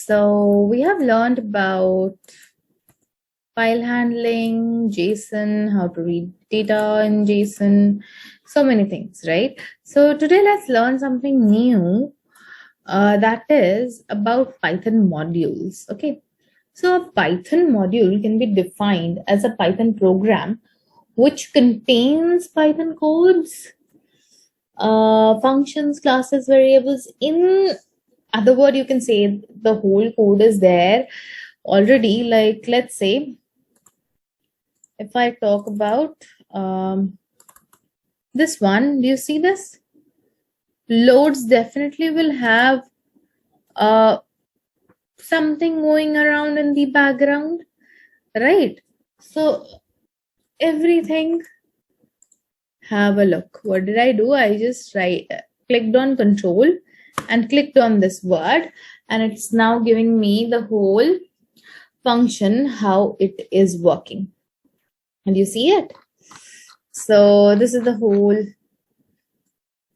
So we have learned about file handling, JSON, how to read data in JSON, so many things, right? So today let's learn something new that is about Python modules. Okay. So a Python module can be defined as a Python program which contains Python codes, functions, classes, variables. In other word, you can say the whole code is there already. Like, let's say if I talk about this one, do you see this? Loads definitely will have uh, something going around in the background, right? So everything, have a look. What did I do? I just clicked on control and clicked on this word, and it's now giving me the whole function, how it is working. And you see it? So this is the whole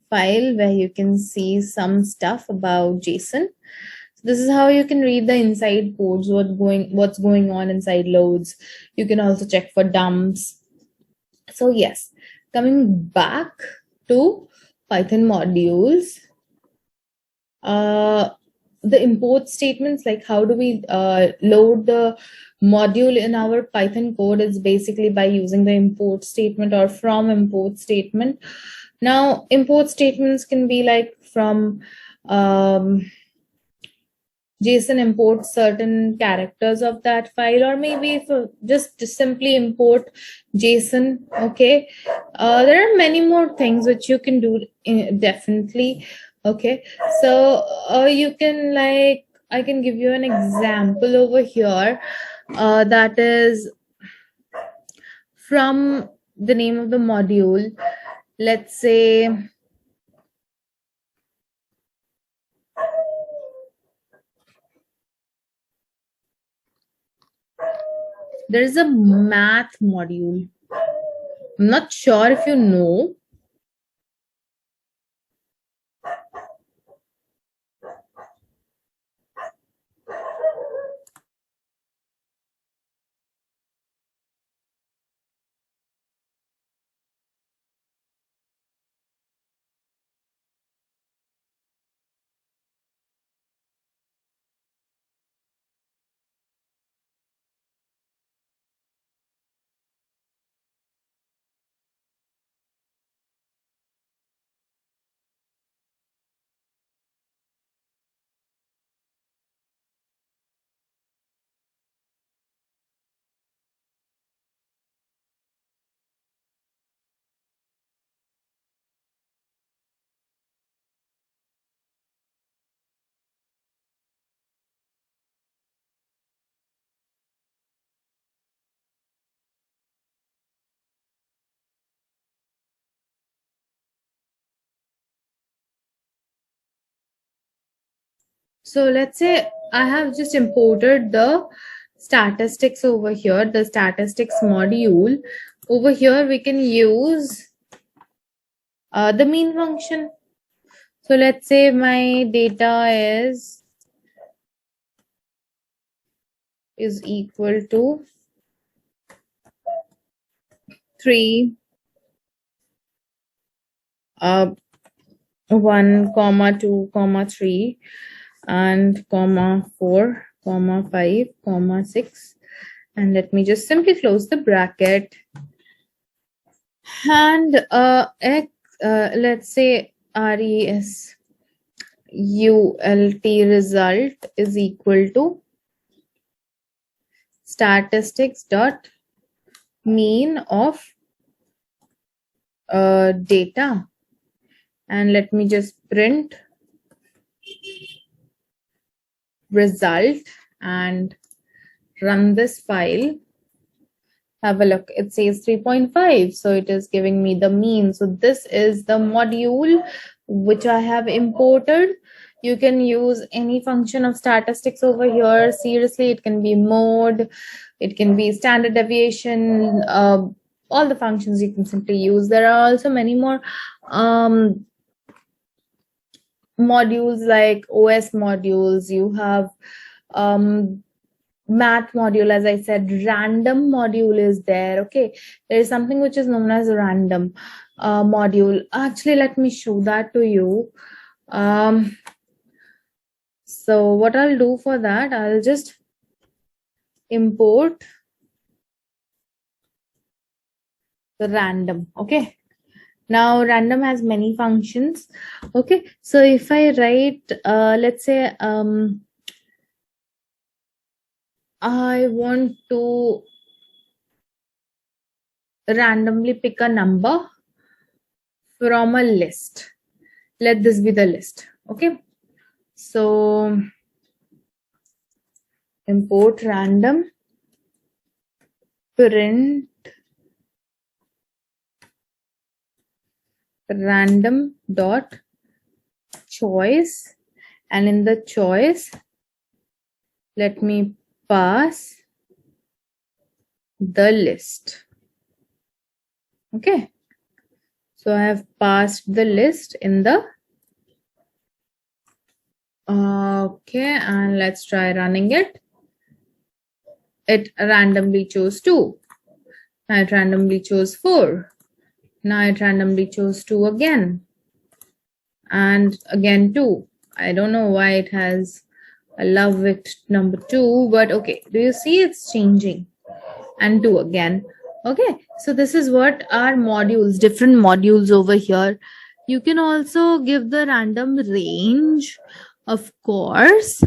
file where you can see some stuff about JSON. So this is how you can read the inside codes, what's going on inside loads. You can also check for dumps. So yes, coming back to Python modules, the import statements, like how do we load the module in our Python code, is basically by using the import statement or from import statement. Now, import statements can be like from JSON import certain characters of that file, or maybe if just simply import JSON. Okay, there are many more things which you can do definitely. Okay, so you can, like, I can give you an example over here that is from the name of the module. Let's say there is a math module. I'm not sure if you know. So let's say I have just imported the statistics over here, the statistics module. Over here, we can use the mean function. So let's say my data is equal to 3, 1, comma 2, comma 3, and comma 4, comma 5, comma 6. And let me just simply close the bracket. And let's say result result is equal to statistics dot mean of data, and let me just print result and run this file. Have a look, it says 3.5, so it is giving me the mean. So this is the module which I have imported. You can use any function of statistics over here. Seriously, it can be mode, it can be standard deviation, all the functions you can simply use. There are also many more modules like OS modules. You have math module, as I said, random module is there. Okay, there is something which is known as random module. Actually, let me show that to you. So what I'll do for that, I'll just import the random. Okay, now random has many functions. Okay, so if I write let's say I want to randomly pick a number from a list. Let this be the list. Okay, so import random, print random dot choice, and in the choice let me pass the list. Okay, so I have passed the list in the okay, and let's try running it. It randomly chose 2. Now it randomly chose 4. Now it randomly chose 2 again. And again 2. I don't know why it has a love with number 2, but okay. Do you see it's changing? And 2 again. Okay, so this is what are modules, different modules over here. You can also give the random range, of course.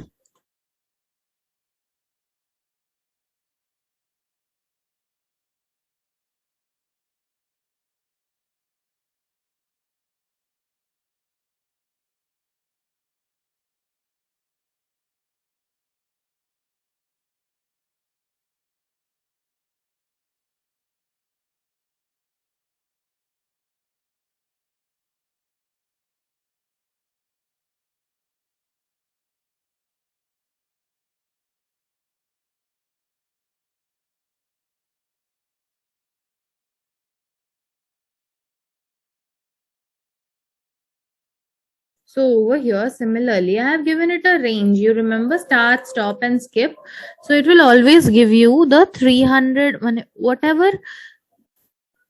So over here, similarly, I have given it a range. You remember start, stop, and skip. So it will always give you the 300, whatever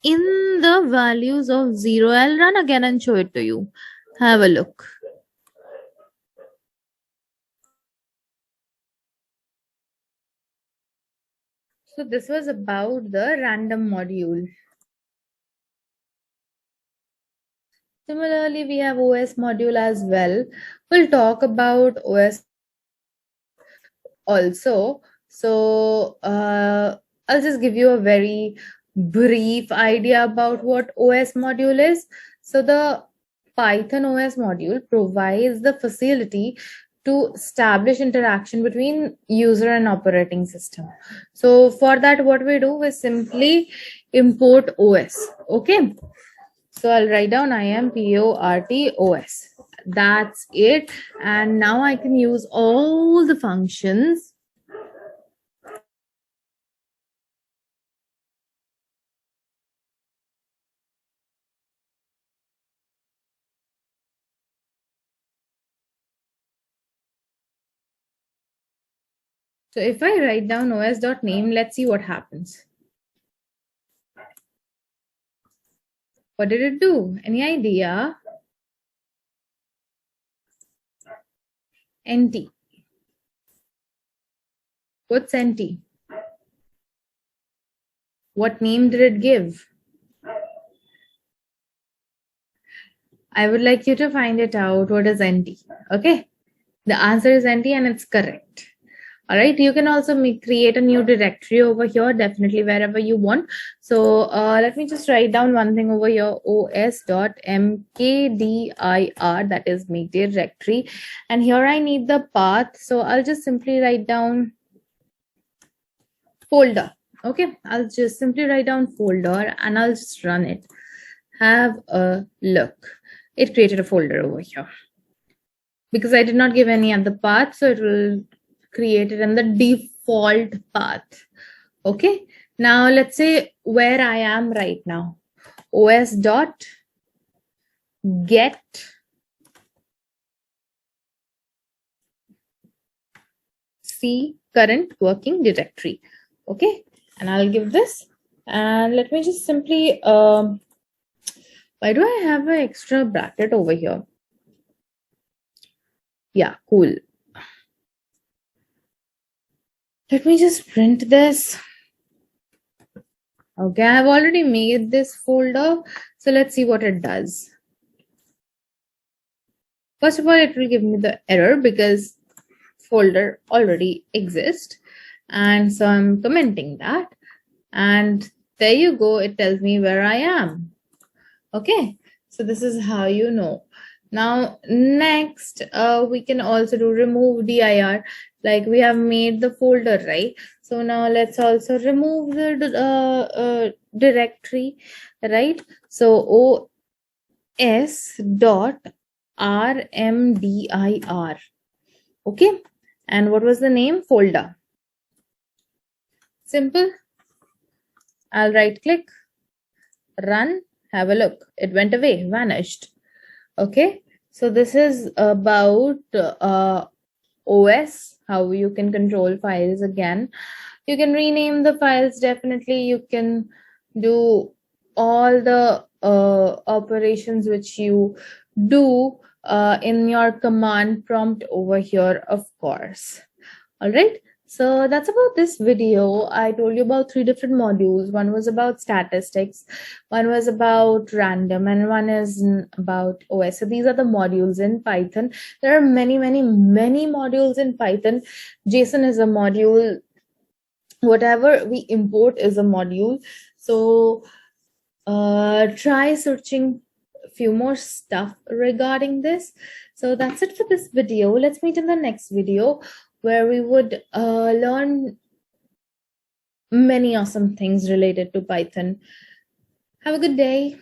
in the values of 0. I'll run again and show it to you. Have a look. So this was about the random module. Similarly, we have OS module as well. We'll talk about OS also. So I'll just give you a very brief idea about what OS module is. So the Python OS module provides the facility to establish interaction between user and operating system. So for that, what we do is simply import OS. Okay, so I'll write down IMPORT-OS. That's it. And now I can use all the functions. So if I write down os.name, let's see what happens. What did it do? Any idea? NT. What's NT? What name did it give? I would like you to find it out. What is NT? Okay. The answer is NT and it's correct. All right, you can also create a new directory over here, definitely wherever you want. So let me just write down one thing over here, os.mkdir, that is make directory, and here I need the path, so I'll just simply write down folder. Okay, I'll just simply write down folder and I'll just run it. Have a look. It created a folder over here. Because I did not give any other path, so it will create it in the default path. Okay, now let's say where I am right now. Os dot get see current working directory. Okay, and I'll give this, and let me just simply why do I have an extra bracket over here? Yeah, cool. Let me just print this. Okay, I've already made this folder, so let's see what it does. First of all, it will give me the error because folder already exists, and so I'm commenting that, and there you go, it tells me where I am. Okay, so this is how you know. Now next, we can also do remove dir, like we have made the folder, right? So now let's also remove the directory, right? So os dot rmdir. Okay, and what was the name? Folder. Simple. I'll right click, run, have a look. It went away, vanished. Okay, so this is about OS, how you can control files again. You can rename the files, definitely. You can do all the operations which you do in your command prompt over here, of course. All right, so that's about this video. I told you about 3 different modules. One was about statistics, one was about random, and one is about OS. So these are the modules in Python. There are many modules in Python. JSON is a module. Whatever we import is a module. So try searching a few more stuff regarding this. So that's it for this video. Let's meet in the next video, where we would learn many awesome things related to Python. Have a good day.